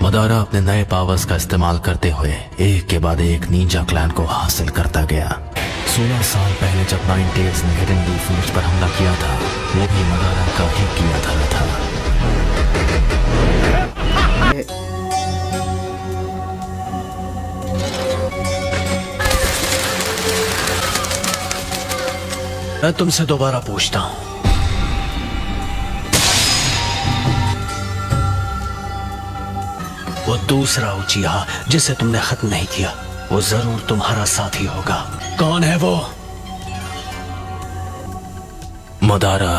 Madara अपने नए powers का इस्तेमाल करते हुए एक के बाद एक निंजा क्लैन को हासिल करता गया। 16 साल पहले जब नाइन टेल्स ने हिडन लीफ विलेज पर हमला किया था, वो भी मदारा का ही किया था। मैं तुमसे दोबारा पूछता हूं, वो दूसरा उचिहा जिसे तुमने खत्म नहीं किया, वो जरूर तुम्हारा साथी होगा। कौन है वो? मदारा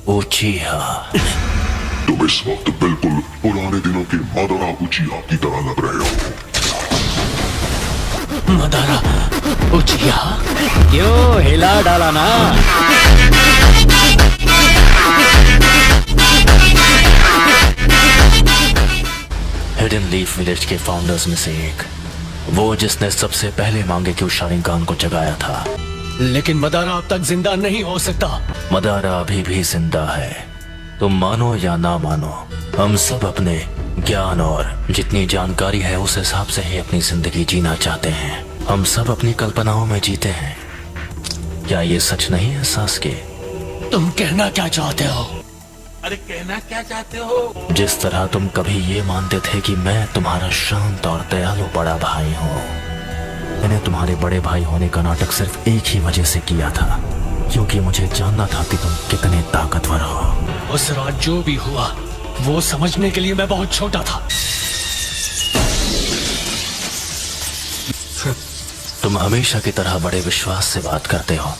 उचिहा। तुम इस वक्त बिल्कुल पुराने दिनों के मदारा उचिहा की तरह लग रहे हो। मदारा उचिहा? क्यों हिला डाला ना? हिडन लीफ विलेज के फाउंडर्स में से एक, वो जिसने सबसे पहले मांगे कि शारिंगान को जगाया था। लेकिन मदारा अब तक जिंदा नहीं हो सकता। मदारा अभी भी जिंदा है, तुम मानो या ना मानो। हम सब अपने ज्ञान और जितनी जानकारी है उस हिसाब से ही अपनी जिंदगी जीना चाहते हैं। हम सब अपनी कल्पनाओं में जीते हैं। क्या ये सच नहीं है सास्के? तुम कहना क्या चाहते हो? अरे कहना क्या चाहते हो? जिस तरह तुम कभी ये मानते थे कि मैं तुम्हारा शांत और दयालु बड़ा भाई हूँ, मैंने तुम्हारे बड़े भाई होने का नाटक सिर्फ एक ही वजह से किया था, क्योंकि मुझे जानना था कि तुम कितने ताकतवर हो। उस रात जो भी हुआ वो समझने के लिए मैं बहुत छोटा था। तुम हमेशा की तरह बड़े विश्वास से बात करते हो।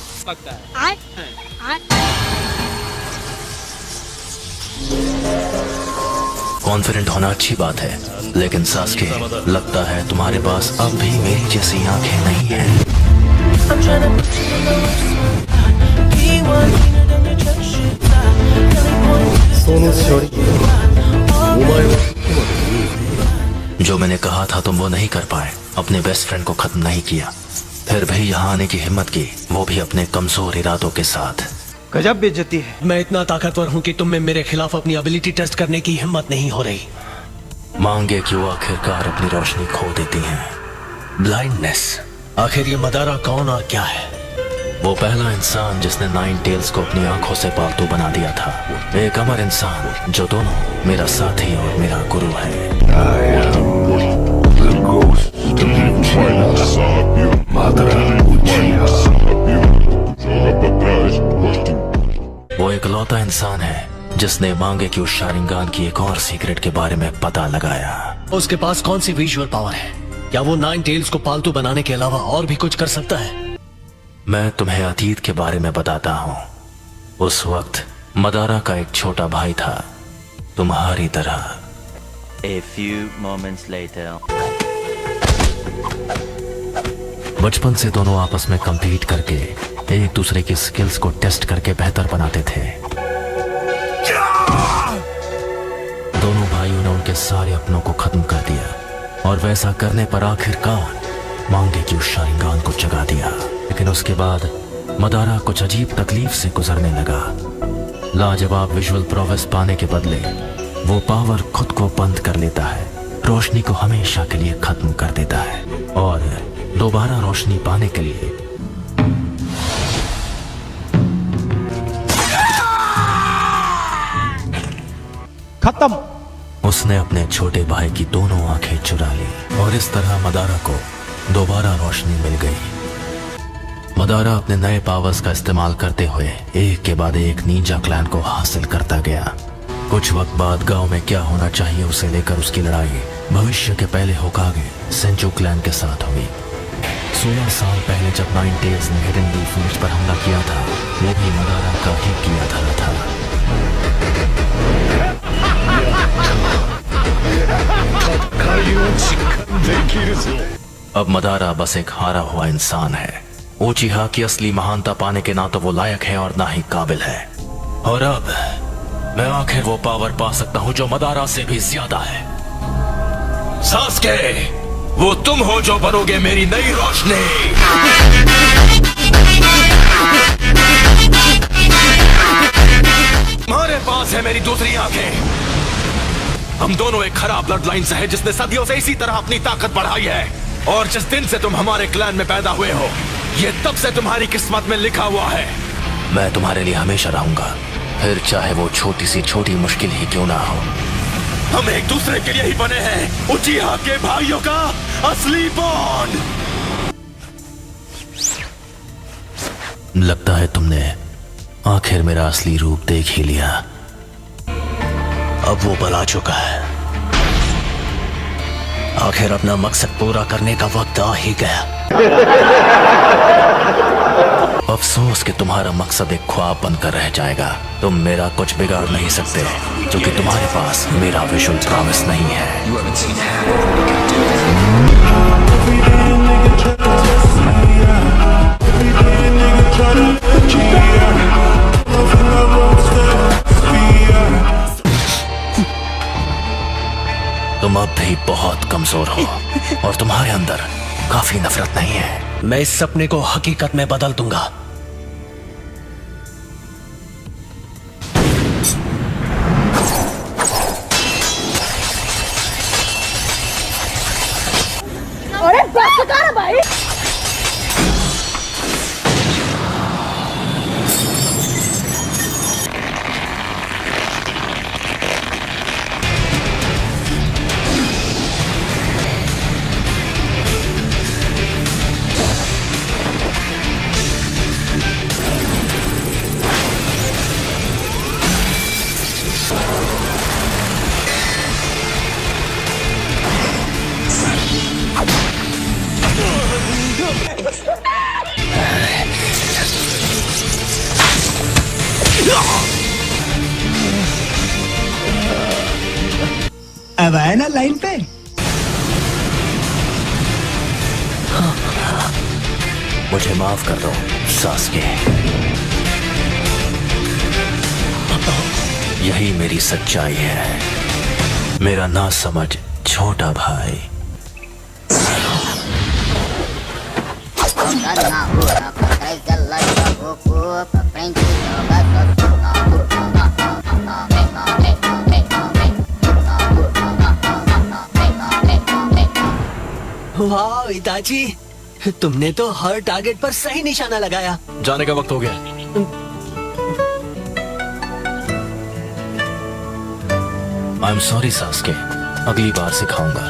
कॉन्फिडेंट होना अच्छी बात है, लेकिन सास्के, लगता है तुम्हारे पास अब भी मेरी जैसी आंखें नहीं हैं। जो मैंने कहा था तुम वो नहीं कर पाए, अपने बेस्ट फ्रेंड को खत्म नहीं किया, फिर भी यहाँ आने की हिम्मत की, वो भी अपने कमजोर इरादों के साथ। गजब बेइज्जती है। मैं इतना ताकतवर हूँ कि तुम में मेरे खिलाफ अपनी एबिलिटी टेस्ट करने की हिम्मत नहीं हो रही। मांगे क्यों आखिरकार अपनी रोशनी खो देती हैं। ब्लाइंडनेस। आखिर ये मदारा कौन और क्या है? वो पहला इंसान जिसने नाइन टेल्स को अपनी आंखों से पालतू बना दिया था। एक अमर इंसान जो दोनों मेरा साथी और मेरा गुरु है। वो इकलौता इंसान है जिसने मांगे कि उस शारिंगान की एक और सीक्रेट के बारे में पता लगाया। उसके पास कौन सी विजुअल पावर है? क्या वो नाइन टेल्स को पालतू बनाने के अलावा और भी कुछ कर सकता है? मैं तुम्हें अतीत के बारे में बताता हूँ। उस वक्त मदारा का एक छोटा भाई था, तुम्हारी तरह। A few moments later. बचपन से दोनों आपस में compete करके एक दूसरे की स्किल्स को टेस्ट करके बेहतर बनाते थे। दोनों भाइयों ने उनके सारे अपनों को खत्म कर दिया और वैसा करने पर आखिरकार मांगे कि उस शारिंगान को जगा दिया। लेकिन उसके बाद मदारा कुछ अजीब तकलीफ से गुजरने लगा। लाजवाब विजुअल प्रोवेस पाने के बदले वो पावर खुद को बंद कर लेता है, रोशनी को हमेशा के लिए खत्म कर देता है और दोबारा रोशनी पाने के लिए खत्म। उसने अपने छोटे भाई की दोनों आंखें चुरा ली और इस तरह मदारा को दोबारा रोशनी मिल गई। मदारा अपने नए पावर्स का इस्तेमाल करते हुए एक के बाद एक निंजा क्लैन को हासिल करता गया। कुछ वक्त बाद गांव में क्या होना चाहिए उसे लेकर उसकी लड़ाई भविष्य के पहले होकागे सेंचो क्लैन के साथ हुई। 16 साल पहले जब नाइन टेल्स ने हिडन लीफ विलेज पर हमला किया था, वो भी मदारा का ही किया था। अब मदारा बस एक हारा हुआ इंसान है। उचिहा की असली महानता पाने के ना तो वो लायक है और ना ही काबिल है। और अब मैं आखिर वो पावर पा सकता हूँ जो मदारा से भी ज्यादा है। सास्के, वो तुम हो जो बनोगे मेरी नई रोशनी। तुम्हारे पास है मेरी दूसरी आंखें हम दोनों एक खराब ब्लड लाइन से है जिसने सदियों से इसी तरह अपनी ताकत बढ़ाई है। और जिस दिन से तुम हमारे क्लैन में पैदा हुए हो, ये तब से तुम्हारी किस्मत में लिखा हुआ है। मैं तुम्हारे लिए हमेशा रहूंगा, फिर चाहे वो छोटी मुश्किल ही क्यों ना हो। हम एक दूसरे के लिए ही बने हैं, उचिहा के भाइयों का असली बॉन्ड। लगता है तुमने आखिर मेरा असली रूप देख ही लिया। अब वो पल आ चुका है। आखिर अपना मकसद पूरा करने का वक्त आ ही गया। अफसोस कि तुम्हारा मकसद एक ख्वाब बनकर रह जाएगा। तुम मेरा कुछ बिगाड़ नहीं सकते, क्योंकि तुम्हारे पास मेरा विजुअल प्रॉमिस नहीं है। तुम अब भी बहुत कमजोर हो और तुम्हारे अंदर काफी नफरत नहीं है। मैं इस सपने को हकीकत में बदल दूंगा। अरे बस कर भाई। अब आए ना लाइन पे। मुझे माफ कर दो सास्के। यही मेरी सच्चाई है, मेरा ना समझ छोटा भाई। वाह इताची, तुमने तो हर टारगेट पर सही निशाना लगाया। जाने का वक्त हो गया। आई एम सॉरी सास्के, अगली बार सिखाऊंगा।